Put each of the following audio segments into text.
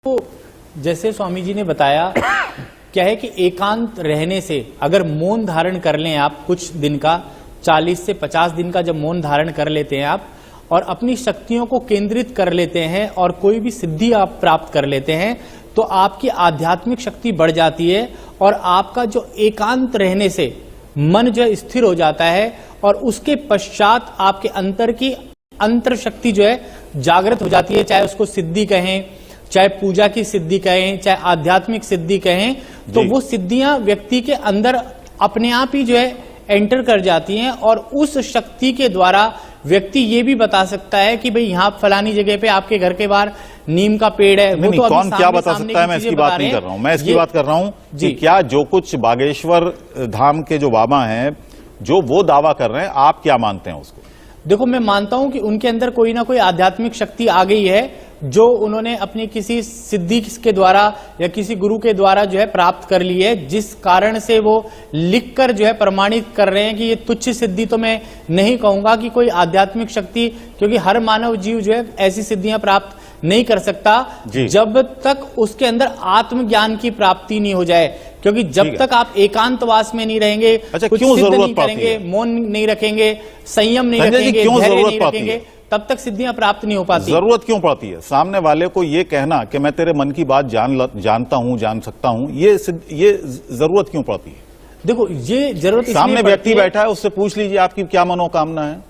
तो जैसे स्वामी जी ने बताया, क्या है कि एकांत रहने से अगर मौन धारण कर लें आप कुछ दिन का, 40 से 50 दिन का जब मौन धारण कर लेते हैं आप और अपनी शक्तियों को केंद्रित कर लेते हैं और कोई भी सिद्धि आप प्राप्त कर लेते हैं, तो आपकी आध्यात्मिक शक्ति बढ़ जाती है और आपका जो एकांत रहने से मन जो है स्थिर हो जाता है और उसके पश्चात आपके अंतर की अंतर शक्ति जो है जागृत हो जाती है। चाहे उसको सिद्धि कहें, चाहे पूजा की सिद्धि कहें, चाहे आध्यात्मिक सिद्धि कहें, तो वो सिद्धियां व्यक्ति के अंदर अपने आप ही जो है एंटर कर जाती हैं और उस शक्ति के द्वारा व्यक्ति ये भी बता सकता है कि भाई यहाँ फलानी जगह पे आपके घर के बाहर नीम का पेड़ है। नहीं, तो कौन क्या बता सकता है, मैं इसकी बात नहीं कर रहा हूं। मैं इसकी बात कर रहा हूं कि क्या जो कुछ बागेश्वर धाम के जो बाबा हैं जो वो दावा कर रहे हैं, आप क्या मानते हैं उसको? देखो, मैं मानता हूं कि उनके अंदर कोई ना कोई आध्यात्मिक शक्ति आ गई है जो उन्होंने अपनी किसी सिद्धि के द्वारा या किसी गुरु के द्वारा जो है प्राप्त कर ली है, जिस कारण से वो लिखकर जो है प्रमाणित कर रहे हैं कि ये तुच्छ सिद्धि तो मैं नहीं कहूंगा कि कोई आध्यात्मिक शक्ति, क्योंकि हर मानव जीव जो है ऐसी सिद्धियां प्राप्त नहीं कर सकता जब तक उसके अंदर आत्मज्ञान की प्राप्ति नहीं हो जाए। क्योंकि जब तक आप एकांतवास में नहीं रहेंगे, कुछ सिद्ध नहीं करेंगे, मौन नहीं रखेंगे, संयम नहीं रखेंगे, धैर्य नहीं रखेंगे, तब तक सिद्धियां प्राप्त नहीं हो पाती। जरूरत क्यों पड़ती है सामने वाले को ये कहना कि मैं तेरे मन की बात जानता हूं, जान सकता हूं, ये जरूरत क्यों पड़ती है? देखो, ये जरूरत सामने व्यक्ति बैठा है, उससे पूछ लीजिए आपकी क्या मनोकामना है।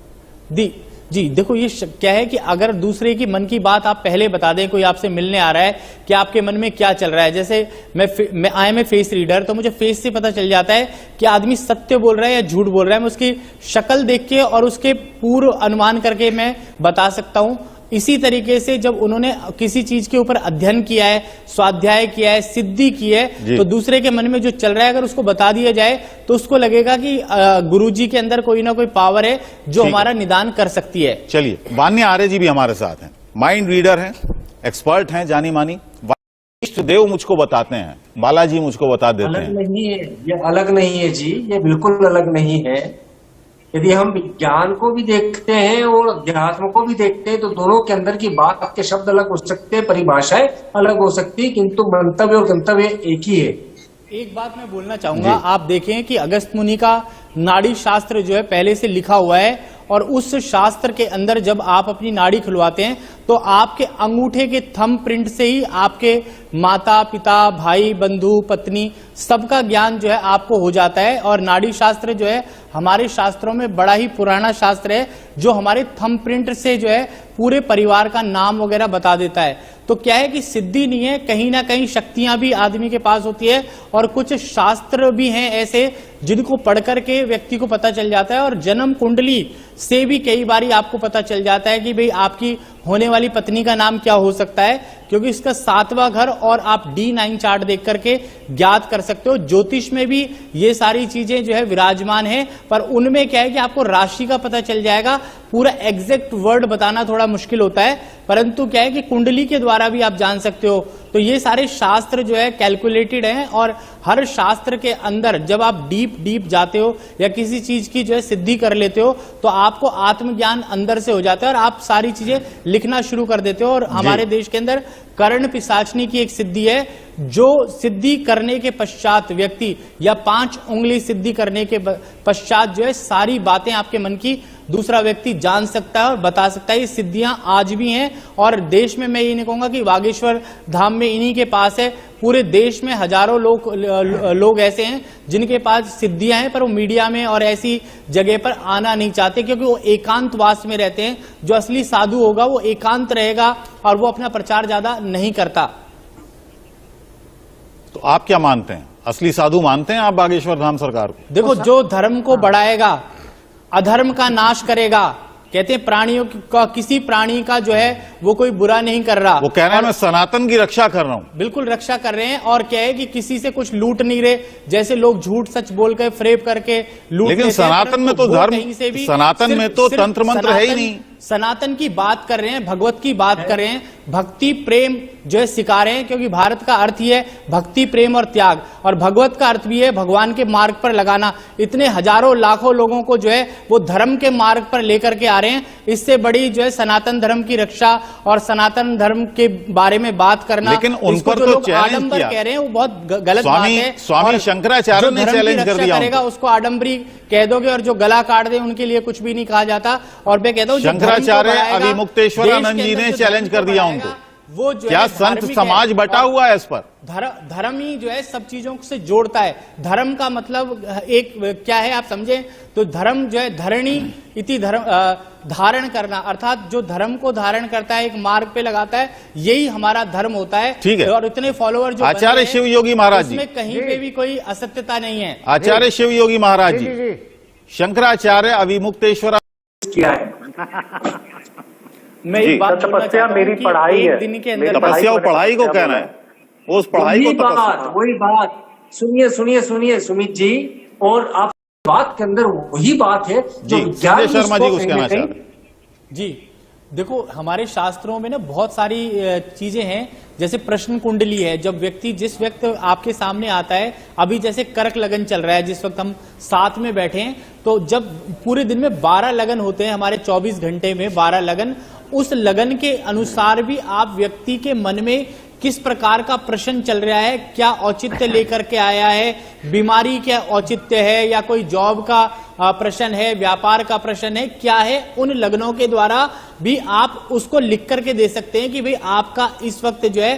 जी देखो, ये क्या है कि अगर दूसरे की मन की बात आप पहले बता दें, कोई आपसे मिलने आ रहा है कि आपके मन में क्या चल रहा है। जैसे I am a face reader, तो मुझे फेस से पता चल जाता है कि आदमी सत्य बोल रहा है या झूठ बोल रहा है। मैं उसकी शक्ल देख के और उसके पूर्व अनुमान करके मैं बता सकता हूं। इसी तरीके से जब उन्होंने किसी चीज के ऊपर अध्ययन किया है, स्वाध्याय किया है, सिद्धि की है, तो दूसरे के मन में जो चल रहा है अगर उसको बता दिया जाए तो उसको लगेगा कि गुरुजी के अंदर कोई ना कोई पावर है जो हमारा निदान कर सकती है। चलिए, वान्य आर्य जी भी हमारे साथ हैं, माइंड रीडर हैं, एक्सपर्ट हैं, जानी मानी। इष्ट देव मुझको बताते हैं, बालाजी मुझको बता देते हैं। अलग नहीं है, ये अलग नहीं है जी, ये बिल्कुल अलग नहीं है। यदि हम विज्ञान को भी देखते हैं और अध्यात्म को भी देखते हैं तो दोनों के अंदर की बात के शब्द अलग हो सकते हैं, परिभाषाएं अलग हो सकती है, किंतु मंतव्य और गंतव्य एक ही है। एक बात मैं बोलना चाहूंगा, आप देखें कि अगस्त मुनि का नाड़ी शास्त्र जो है पहले से लिखा हुआ है और उस शास्त्र के अंदर जब आप अपनी नाड़ी खुलवाते हैं तो आपके अंगूठे के थंब प्रिंट से ही आपके माता पिता, भाई, बंधु, पत्नी सबका ज्ञान जो है आपको हो जाता है। और नाड़ी शास्त्र जो है हमारे शास्त्रों में बड़ा ही पुराना शास्त्र है जो हमारे थंब प्रिंट से जो है पूरे परिवार का नाम वगैरह बता देता है। तो क्या है कि सिद्धि नहीं है, कहीं ना कहीं शक्तियां भी आदमी के पास होती है और कुछ शास्त्र भी हैं ऐसे जिनको पढ़ करके व्यक्ति को पता चल जाता है और जन्म कुंडली से भी कई बार आपको पता चल जाता है कि भाई आपकी होने वाली पत्नी का नाम क्या हो सकता है, क्योंकि इसका 7वां घर और आप D9 चार्ट देख करके ज्ञात कर सकते हो। ज्योतिष में भी ये सारी चीजें जो है विराजमान है, पर उनमें क्या है कि आपको राशि का पता चल जाएगा, पूरा एग्जैक्ट वर्ड बताना थोड़ा मुश्किल होता है, परंतु क्या है कि कुंडली के द्वारा भी आप जान सकते हो। तो ये सारे शास्त्र जो है कैलकुलेटेड हैं और हर शास्त्र के अंदर जब आप डीप जाते हो या किसी चीज की जो है सिद्धि कर लेते हो तो आपको आत्मज्ञान अंदर से हो जाता है और आप सारी चीजें लिखना शुरू कर देते हो। और हमारे देश के अंदर कर्ण पिशाचनी की एक सिद्धि है, जो सिद्धि करने के पश्चात व्यक्ति या 5 उंगली सिद्धि करने के पश्चात जो है सारी बातें आपके मन की दूसरा व्यक्ति जान सकता है और बता सकता है। ये सिद्धियां आज भी हैं और देश में मैं ये नहीं कहूंगा कि बागेश्वर धाम में इन्हीं के पास है, पूरे देश में हजारों लोग ऐसे हैं जिनके पास सिद्धियां हैं, पर वो मीडिया में और ऐसी जगह पर आना नहीं चाहते क्योंकि वो एकांतवास में रहते हैं। जो असली साधु होगा वो एकांत रहेगा और वो अपना प्रचार ज्यादा नहीं करता। तो आप क्या मानते हैं, असली साधु मानते हैं आप बागेश्वर धाम सरकार को? देखो, जो धर्म को बढ़ाएगा, अधर्म का नाश करेगा, कहते हैं प्राणियों का, किसी प्राणी का जो है वो कोई बुरा नहीं कर रहा, वो कह रहे हैं मैं सनातन की रक्षा कर रहा हूं। बिल्कुल रक्षा कर रहे हैं और क्या है कि किसी से कुछ लूट नहीं रहे, जैसे लोग झूठ सच बोल के फ्रेब करके लूट। लेकिन सनातन में तो धर्म, सनातन में तो तंत्र मंत्र है ही नहीं। सनातन की बात कर रहे हैं, भगवत की बात कर रहे हैं, भक्ति प्रेम जो है सिखा रहे हैं, क्योंकि भारत का अर्थ ही है भक्ति प्रेम और त्याग, और भगवत का अर्थ भी है भगवान के मार्ग पर लगाना। इतने हजारों लाखों लोगों को जो है वो धर्म के मार्ग पर लेकर के आ रहे हैं। इससे बड़ी जो है सनातन धर्म की रक्षा और सनातन धर्म के बारे में बात करना, लेकिन उन पर जो तो लोग चैलेंज आडंबर किया। कह रहे हैं वो बहुत गलत बात है। स्वामी शंकराचार्य ने चैलेंज कर दिया करेगा उसको आडंबरी कह दोगे, और जो गला काट दे उनके लिए कुछ भी नहीं कहा जाता। और मैं कहता हूँ शंकराचार्य अभिमुक्तेश्वर जी ने चैलेंज कर दिया उनको। वो जो क्या संत समाज बटा हुआ है इस पर? धर्म ही जो है सब चीजों से जोड़ता है। धर्म का मतलब एक क्या है आप समझे, तो धर्म जो है धरणी इति धर्म, धारण करना, अर्थात जो धर्म को धारण करता है, एक मार्ग पे लगाता है, यही हमारा धर्म होता है। ठीक है। और इतने फॉलोअर जो आचार्य शिव योगी महाराज जी, इसमें कहीं पे भी कोई असत्यता नहीं है। आचार्य शिव योगी महाराज जी, शंकराचार्य अभिमुक्तेश्वर किया है। मैं एक बात तपस्या मेरी पढ़ाई है। दिन के अंदर तपस्या और पढ़ाई को कहना है, वो उस पढ़ाई को वही बात सुनिए सुनिए सुनिए सुमित जी, और आप बात के अंदर वही बात है जो संजय शर्मा जी कुछ कहना चाह रहे हैं। जी देखो, हमारे शास्त्रों में ना बहुत सारी चीजें हैं, जैसे प्रश्न कुंडली है। जब व्यक्ति जिस वक्त आपके सामने आता है, अभी जैसे कर्क लगन चल रहा है, जिस वक्त हम साथ में बैठे हैं, तो जब पूरे दिन में 12 लगन होते हैं, हमारे 24 घंटे में 12 लगन, उस लगन के अनुसार भी आप व्यक्ति के मन में किस प्रकार का प्रश्न चल रहा है, क्या औचित्य लेकर के आया है, बीमारी क्या औचित्य है, या कोई जॉब का प्रश्न है, व्यापार का प्रश्न है, क्या है, उन लगनों के द्वारा भी आप उसको लिख करके दे सकते हैं कि भाई आपका इस वक्त जो है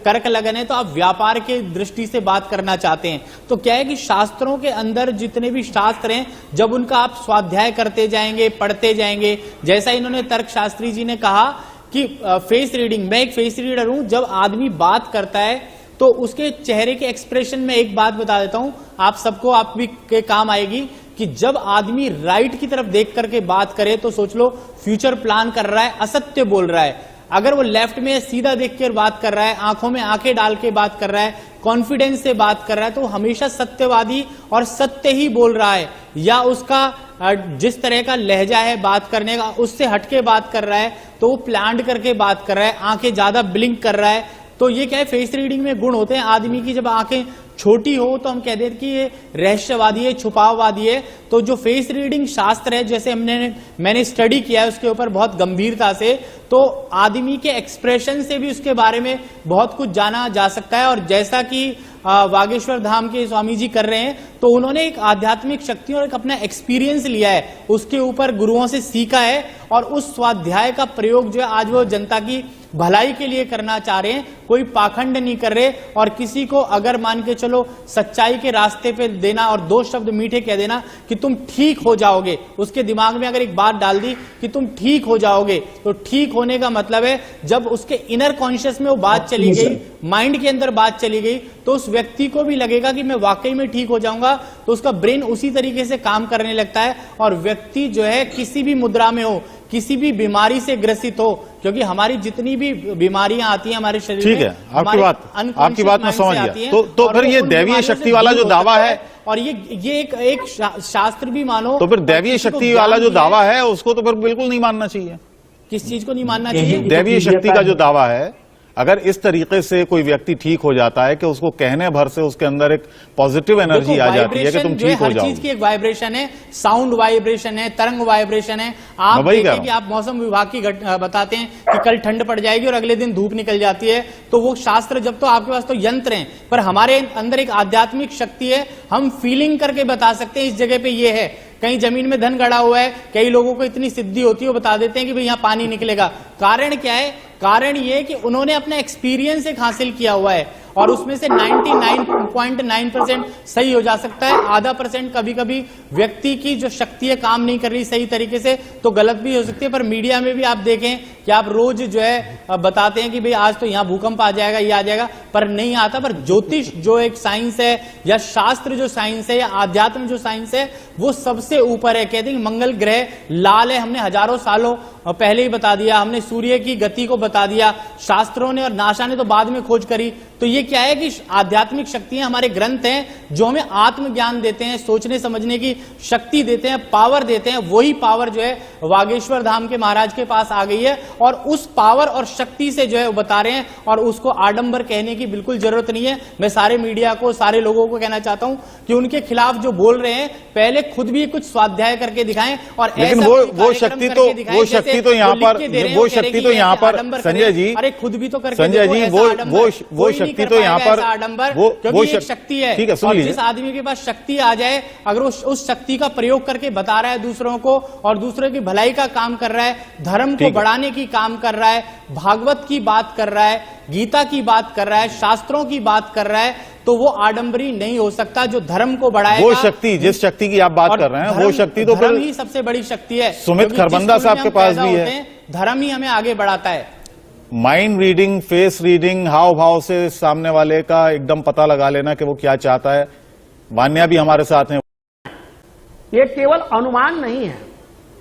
कर्क लगन है, तो आप व्यापार के दृष्टि से बात करना चाहते हैं। तो क्या है कि शास्त्रों के अंदर जितने भी शास्त्र हैं, जब उनका आप स्वाध्याय करते जाएंगे, पढ़ते जाएंगे, जैसा इन्होंने तर्कशास्त्री जी ने कहा कि फेस रीडिंग, मैं एक फेस रीडर हूं, जब आदमी बात करता है तो उसके चेहरे के एक्सप्रेशन में एक बात बता देता हूं, आप सबको, आप भी के काम आएगी, कि जब आदमी राइट की तरफ देख करके बात करे तो सोच लो फ्यूचर प्लान कर रहा है, असत्य बोल रहा है। अगर वो लेफ्ट में सीधा देख कर बात कर रहा है, आंखों में आंखें डाल के बात कर रहा है, कॉन्फिडेंस से बात कर रहा है, तो हमेशा सत्यवादी और सत्य ही बोल रहा है। या उसका जिस तरह का लहजा है बात करने का, उससे हटके बात कर रहा है, तो वो प्लान करके बात कर रहा है, आंखें ज्यादा ब्लिंक कर रहा है। तो ये क्या है, फेस रीडिंग में गुण होते हैं। आदमी की जब आंखें छोटी हो तो हम कहते हैं कि ये रहस्यवादी है, छुपाववादी है। तो जो फेस रीडिंग शास्त्र है, जैसे मैंने स्टडी किया है उसके ऊपर बहुत गंभीरता से, तो आदमी के एक्सप्रेशन से भी उसके बारे में बहुत कुछ जाना जा सकता है। और जैसा कि बागेश्वर धाम के स्वामी जी कर रहे हैं, तो उन्होंने एक आध्यात्मिक शक्ति और एक अपना एक्सपीरियंस लिया है, उसके ऊपर गुरुओं से सीखा है, और उस स्वाध्याय का प्रयोग जो है आज वो जनता की भलाई के लिए करना चाह रहे हैं। कोई पाखंड नहीं कर रहे, और किसी को अगर मान के चलो सच्चाई के रास्ते पे देना और 2 शब्द मीठे कह देना कि तुम ठीक हो जाओगे, उसके दिमाग में अगर एक बात डाल दी कि तुम ठीक हो जाओगे, तो ठीक होने का मतलब है जब उसके इनर कॉन्शियस में वो बात चली गई, माइंड के अंदर बात चली गई, तो उस व्यक्ति को भी लगेगा कि मैं वाकई में ठीक हो जाऊंगा, तो उसका ब्रेन उसी तरीके से काम करने लगता है। और व्यक्ति जो है किसी भी मुद्रा में हो, किसी भी बीमारी से ग्रसित हो, क्योंकि हमारी जितनी भी बीमारियां आती हैं हमारे शरीर में, ठीक है, आपकी बात मैं समझ गया। तो फिर ये दैवीय शक्ति वाला जो दावा है, और ये एक शास्त्र भी मानो, तो फिर दैवीय शक्ति वाला जो दावा है उसको तो फिर बिल्कुल नहीं मानना चाहिए। किस चीज को नहीं मानना चाहिए? दैवीय शक्ति का जो दावा है, अगर इस तरीके से कोई व्यक्ति ठीक हो जाता है कि उसको कहने भर से उसके अंदर एक पॉजिटिव एनर्जी आ जाती है कि तुम ठीक हो जाओगे। हर चीज की एक वाइब्रेशन है, साउंड वाइब्रेशन है, तरंग वाइब्रेशन है। आप देखिए कि आप मौसम विभाग की बताते हैं कि कल ठंड पड़ जाएगी और अगले दिन धूप निकल जाती है, तो वो शास्त्र जब तो आपके पास तो यंत्र हैं, पर हमारे अंदर एक आध्यात्मिक शक्ति है, हम फीलिंग करके बता सकते हैं इस जगह पे ये है। कहीं जमीन में धन गड़ा हुआ है, कई लोगों को इतनी सिद्धि होती है, वो बता देते हैं कि भाई यहाँ पानी निकलेगा। कारण क्या है? कारण ये कि उन्होंने अपना एक्सपीरियंस एक हासिल किया हुआ है, और उसमें से 99.9% सही हो जा सकता है। आधा % कभी कभी व्यक्ति की जो शक्ति है काम नहीं कर रही सही तरीके से, तो गलत भी हो सकती है। पर मीडिया में भी आप देखें कि आप रोज जो है बताते हैं कि भाई आज तो यहाँ भूकंप आ जाएगा, ये आ जाएगा, पर नहीं आता। पर ज्योतिष जो एक साइंस है, या शास्त्र जो साइंस है, या आध्यात्म जो साइंस है, वो सबसे ऊपर है। कहते हैं मंगल ग्रह लाल है, हमने हजारों सालों पहले ही बता दिया, हमने सूर्य की गति को बता दिया, शास्त्रों ने और नासा ने तो बाद में खोज करी। तो ये क्या है कि आध्यात्मिक शक्तियां हमारे ग्रंथ हैं जो हमें आत्मज्ञान देते हैं, सोचने समझने की शक्ति देते हैं, पावर देते हैं। वही पावर जो है वागेश्वर धाम के महाराज के पास आ गई है और उस पावर और शक्ति से जो है वो बता रहे हैं, और उसको आडंबर कहने की बिल्कुल जरूरत नहीं है। मैं सारे मीडिया को, सारे लोगों को कहना चाहता हूं कि उनके खिलाफ जो बोल रहे हैं पहले खुद भी कुछ स्वाध्याय करके दिखाएं। और लेकिन वो शक्ति तो यहाँ पर संजय जी, अरे खुद भी तो करके संजय जी, वो शक्ति तो यहाँ पर आडंबर, वो क्योंकि एक शक्ति है। ठीक है, सुन लीजिए। जिस आदमी के पास शक्ति आ जाए, अगर उस शक्ति का प्रयोग करके बता रहा है दूसरों को और दूसरों की भलाई का काम कर रहा है, धर्म को बढ़ाने की काम कर रहा है, भागवत की बात कर रहा है, गीता की बात कर रहा है, शास्त्रों की बात कर रहा है, तो वो आडंबरी नहीं हो सकता। जो धर्म को बढ़ाएगा, वो शक्ति, जिस शक्ति की आप बात कर रहे हैं, वो शक्ति तो धर्म ही सबसे बड़ी शक्ति है। सुमित खरबंदा साहब के पास भी है। धर्म ही हमें आगे बढ़ाता है। माइंड रीडिंग, फेस रीडिंग, हाव भाव से सामने वाले का एकदम पता लगा लेना कि वो क्या चाहता है। वान्या भी हमारे साथ हैं। ये केवल अनुमान नहीं है,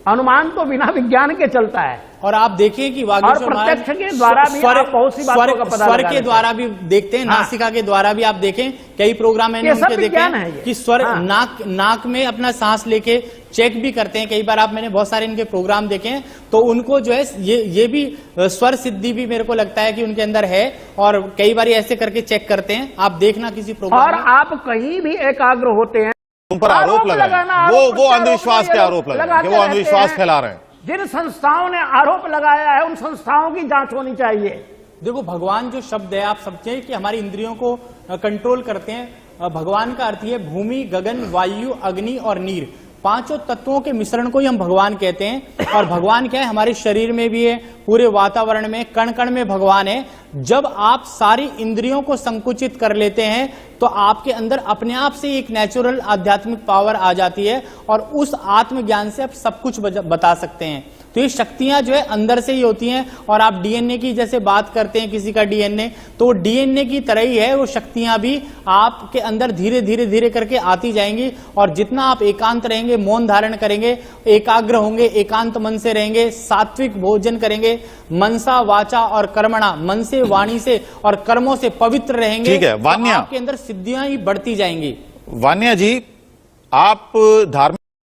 अनुमान तो बिना विज्ञान के चलता है। और आप देखें कि वागेश्वर प्रत्यक्ष के द्वारा भी आप बहुत सी बातों का पता स्वर के द्वारा भी देखते हैं, नासिका के द्वारा भी आप देखें। कई प्रोग्राम मैंने उनके देखे हैं कि स्वर नाक में अपना सांस लेके चेक भी करते हैं। कई बार मैंने बहुत सारे इनके प्रोग्राम देखे हैं, तो उनको जो है ये भी स्वर सिद्धि भी मेरे को लगता है कि उनके अंदर है, और कई बार ऐसे करके चेक करते हैं। आप देखना किसी प्रोग्राम और आप कहीं भी एकाग्र होते हैं, उन पर आरोप लगाना, वो अंधविश्वास के आरोप लगाना, वो अंधविश्वास फैला रहे हैं। जिन संस्थाओं ने आरोप लगाया है उन संस्थाओं की जांच होनी चाहिए। देखो, भगवान जो शब्द है, आप समझे कि हमारी इंद्रियों को कंट्रोल करते हैं। भगवान का अर्थ है भूमि, गगन, वायु, अग्नि और नीर। पांचों तत्वों के मिश्रण को ही हम भगवान कहते हैं। और भगवान क्या है, हमारे शरीर में भी है, पूरे वातावरण में, कण कण में भगवान है। जब आप सारी इंद्रियों को संकुचित कर लेते हैं तो आपके अंदर अपने आप से एक नेचुरल आध्यात्मिक पावर आ जाती है, और उस आत्मज्ञान से आप सब कुछ बता सकते हैं। तो ये शक्तियां जो है अंदर से ही होती हैं। और आप डीएनए की जैसे बात करते हैं, किसी का डीएनए, तो वो डीएनए की तरह ही है। वो शक्तियां भी आपके अंदर धीरे धीरे धीरे करके आती जाएंगी। और जितना आप एकांत रहेंगे, मौन धारण करेंगे, एकाग्र होंगे, एकांत मन से रहेंगे, सात्विक भोजन करेंगे, मनसा वाचा और कर्मणा, मन से, वाणी से और कर्मों से पवित्र रहेंगे, ठीक है, वान्या, तो आपके अंदर सिद्धियां ही बढ़ती जाएंगी। वान्या जी, आप धार्मिक